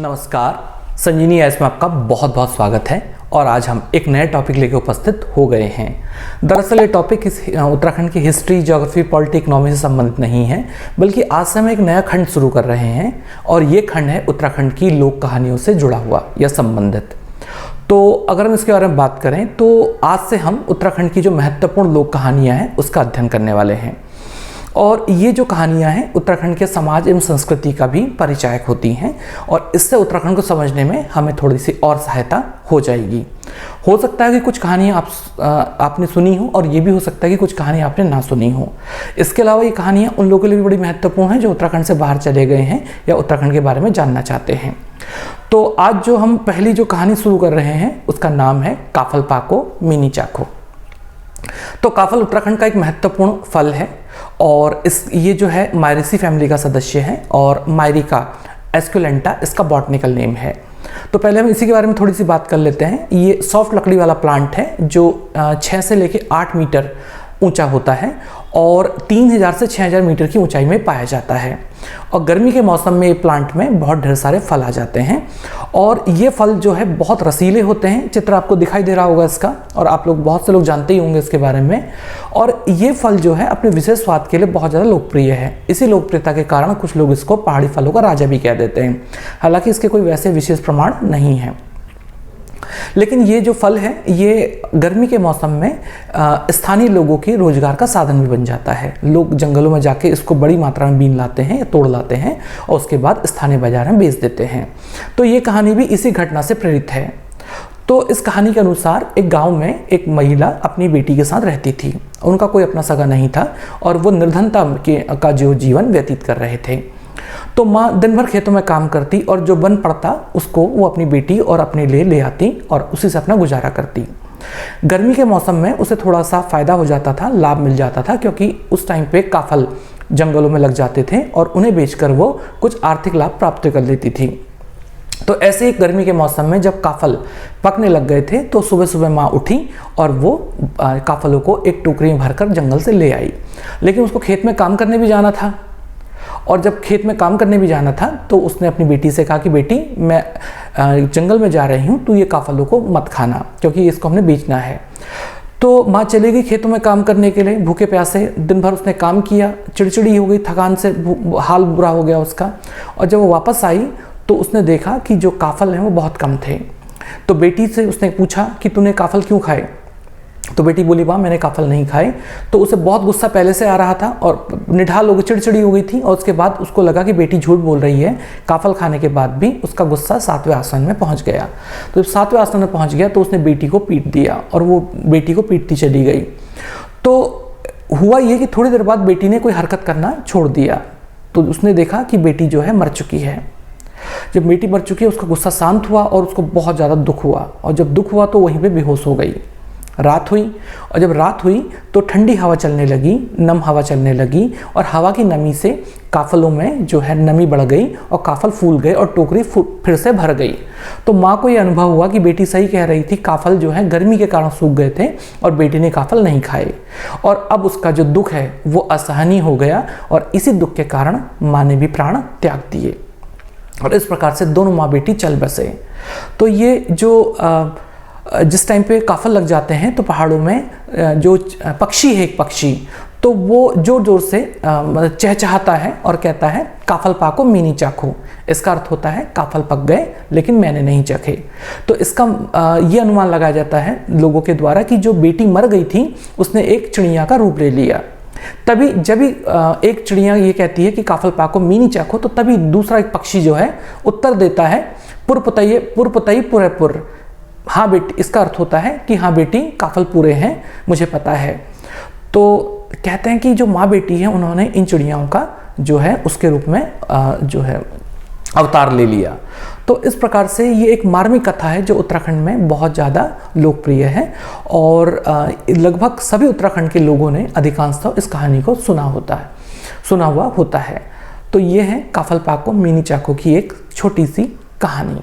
नमस्कार, संजीवनी आइस में आपका बहुत बहुत स्वागत है। और आज हम एक नए टॉपिक लेके उपस्थित हो गए हैं। दरअसल ये टॉपिक इस उत्तराखंड की हिस्ट्री, ज्योग्राफी, पॉलिटी, इकोनॉमी से संबंधित नहीं है, बल्कि आज से हम एक नया खंड शुरू कर रहे हैं और ये खंड है उत्तराखंड की लोक कहानियों से जुड़ा हुआ या संबंधित। तो अगर हम इसके बारे में बात करें तो आज से हम उत्तराखंड की जो महत्वपूर्ण लोक कहानियाँ हैं उसका अध्ययन करने वाले हैं। और ये जो कहानियाँ हैं उत्तराखंड के समाज एवं संस्कृति का भी परिचायक होती हैं और इससे उत्तराखंड को समझने में हमें थोड़ी सी और सहायता हो जाएगी। हो सकता है कि कुछ कहानियाँ आपने सुनी हो और ये भी हो सकता है कि कुछ कहानियाँ आपने ना सुनी हो। इसके अलावा ये कहानियाँ उन लोगों के लिए भी बड़ी महत्वपूर्ण हैं जो उत्तराखंड से बाहर चले गए हैं या उत्तराखंड के बारे में जानना चाहते हैं। तो आज जो हम पहली जो कहानी शुरू कर रहे हैं उसका नाम है काफल पाको मिनी चाखो। तो काफल उत्तराखंड का एक महत्वपूर्ण फल है और ये जो है मायरेसी फैमिली का सदस्य है और मायरिका एस्कुलेंटा इसका बॉटनिकल नेम है। तो पहले हम इसी के बारे में थोड़ी सी बात कर लेते हैं। ये सॉफ्ट लकड़ी वाला प्लांट है जो 6 से लेकर 8 मीटर ऊंचा होता है और 3000 से 6000 मीटर की ऊंचाई में पाया जाता है। और गर्मी के मौसम में ये प्लांट में बहुत ढेर सारे फल आ जाते हैं और ये फल जो है बहुत रसीले होते हैं। चित्र आपको दिखाई दे रहा होगा इसका और आप लोग बहुत से लोग जानते ही होंगे इसके बारे में। और ये फल जो है अपने विशेष स्वाद के लिए बहुत ज़्यादा लोकप्रिय है। इसी लोकप्रियता के कारण कुछ लोग इसको पहाड़ी फलों का राजा भी कह देते हैं। हालांकि इसके कोई वैसे विशेष प्रमाण नहीं है, लेकिन ये जो फल है ये गर्मी के मौसम में स्थानीय लोगों के रोजगार का साधन भी बन जाता है। लोग जंगलों में जाके इसको बड़ी मात्रा में बीन लाते हैं या तोड़ लाते हैं और उसके बाद स्थानीय बाजार में बेच देते हैं। तो ये कहानी भी इसी घटना से प्रेरित है। तो इस कहानी के अनुसार एक गांव में एक महिला अपनी बेटी के साथ रहती थी। उनका कोई अपना सगा नहीं था और वो निर्धनता का जो जीवन व्यतीत कर रहे थे। तो माँ दिन भर खेतों में काम करती और जो बन पड़ता उसको वो अपनी बेटी और अपने लिए ले आती और उसी से अपना गुजारा करती। गर्मी के मौसम में उसे थोड़ा सा फ़ायदा हो जाता था, लाभ मिल जाता था, क्योंकि उस टाइम पे काफल जंगलों में लग जाते थे और उन्हें बेचकर वो कुछ आर्थिक लाभ प्राप्त कर लेती थी। तो ऐसे ही गर्मी के मौसम में जब काफल पकने लग गए थे तो सुबह सुबह माँ उठी और वो काफलों को एक टोकरी में भरकर जंगल से ले आई। लेकिन उसको खेत में काम करने भी जाना था और जब खेत में काम करने भी जाना था तो उसने अपनी बेटी से कहा कि बेटी मैं जंगल में जा रही हूँ, तू ये काफलों को मत खाना क्योंकि इसको हमने बेचना है। तो माँ चली गई खेतों में काम करने के लिए। भूखे प्यासे दिन भर उसने काम किया, चिड़चिड़ी हो गई, थकान से हाल बुरा हो गया उसका। और जब वो वापस आई तो उसने देखा कि जो काफल हैं वो बहुत कम थे। तो बेटी से उसने पूछा कि तूने काफल क्यों खाए? तो बेटी बोली माँ मैंने काफल नहीं खाए। तो उसे बहुत गुस्सा पहले से आ रहा था और निढाल हो गई, चिड़चिड़ी हो गई थी। और उसके बाद उसको लगा कि बेटी झूठ बोल रही है। काफल खाने के बाद भी उसका गुस्सा 7वें आसन में पहुंच गया। तो जब 7वें आसन में पहुंच गया तो उसने बेटी को पीट दिया और वो बेटी को पीटती चली गई। तो हुआ ये कि थोड़ी देर बाद बेटी ने कोई हरकत करना छोड़ दिया। तो उसने देखा कि बेटी जो है मर चुकी है। जब बेटी मर चुकी है उसका गुस्सा शांत हुआ और उसको बहुत ज़्यादा दुख हुआ। और जब दुख हुआ तो वहीं पर बेहोश हो गई। रात हुई और जब रात हुई तो ठंडी हवा चलने लगी, नम हवा चलने लगी और हवा की नमी से काफलों में जो है नमी बढ़ गई और काफल फूल गए और टोकरी फिर से भर गई। तो माँ को ये अनुभव हुआ कि बेटी सही कह रही थी, काफल जो है गर्मी के कारण सूख गए थे और बेटी ने काफल नहीं खाए। और अब उसका जो दुख है वो असहनीय हो गया और इसी दुख के कारण माँ ने भी प्राण त्याग दिए। और इस प्रकार से दोनों माँ बेटी चल बसे। तो ये जो जिस टाइम पे काफल लग जाते हैं तो पहाड़ों में जो पक्षी है, एक पक्षी, तो वो जोर जोर से चहचहाता है और कहता है काफल पाको मिनी चाखो। इसका अर्थ होता है काफल पक गए लेकिन मैंने नहीं चखे। तो इसका ये अनुमान लगाया जाता है लोगों के द्वारा कि जो बेटी मर गई थी उसने एक चिड़िया का रूप ले लिया। तभी जब भी एक चिड़िया ये कहती है कि काफल पाको मिनी चाखो तो तभी दूसरा एक पक्षी जो है उत्तर देता है पुरपतई पुरेपुर। हाँ बेटी, इसका अर्थ होता है कि हाँ बेटी काफल पूरे हैं, मुझे पता है। तो कहते हैं कि जो माँ बेटी है उन्होंने इन चिड़ियाओं का जो है उसके रूप में जो है अवतार ले लिया। तो इस प्रकार से ये एक मार्मिक कथा है जो उत्तराखंड में बहुत ज़्यादा लोकप्रिय है और लगभग सभी उत्तराखंड के लोगों ने अधिकांशतः इस कहानी को सुना हुआ होता है। तो ये है काफल पाको मिनी चाको की एक छोटी सी कहानी।